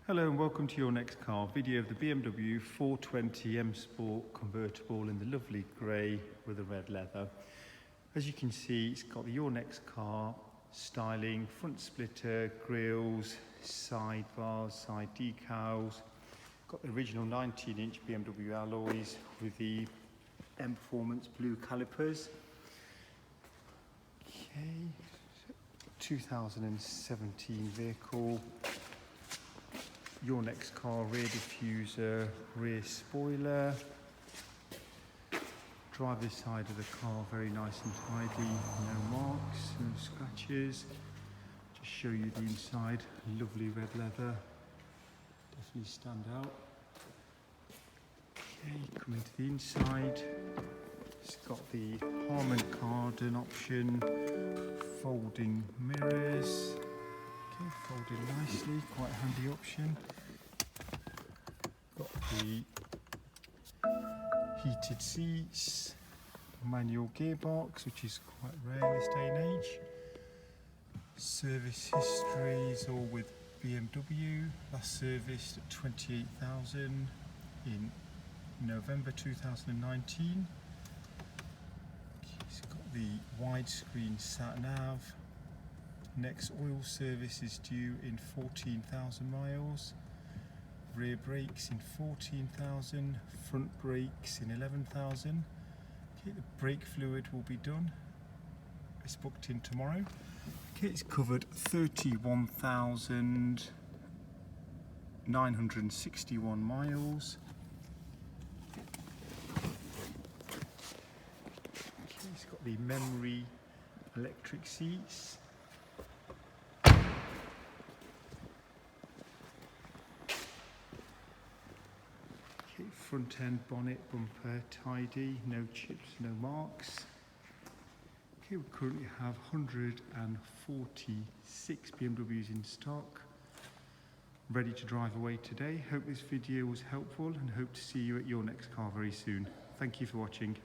Hello and welcome to Your Next Car video of the BMW 420 M Sport convertible in the lovely grey with the red leather. As you can see, it's got the Your Next Car styling, front splitter, grills, side bars, side decals. Got the original 19-inch BMW alloys with the M Performance blue calipers. Okay, 2017 vehicle. Your Next Car rear diffuser, rear spoiler. Driver's side of the car very nice and tidy, no marks, no scratches. Just show you the inside, lovely red leather, definitely stand out. Okay, coming to the inside, it's got the Harman Kardon option, folding mirrors. Okay, folded nicely, quite a handy option. Got the heated seats, manual gearbox, which is quite rare in this day and age. Service history is all with BMW, last serviced at 28,000 in November 2019. It's got the widescreen sat nav. Next oil service is due in 14,000 miles. Rear brakes in 14,000. Front brakes in 11,000. Okay, the brake fluid will be done. It's booked in tomorrow. Okay, it's covered 31,961 miles. Okay, it's got the memory electric seats. Okay, front end bonnet bumper tidy, no chips, no marks. Okay, we currently have 146 BMWs in stock, ready to drive away today. Hope this video was helpful and hope to see you at Your Next Car very soon. Thank you for watching.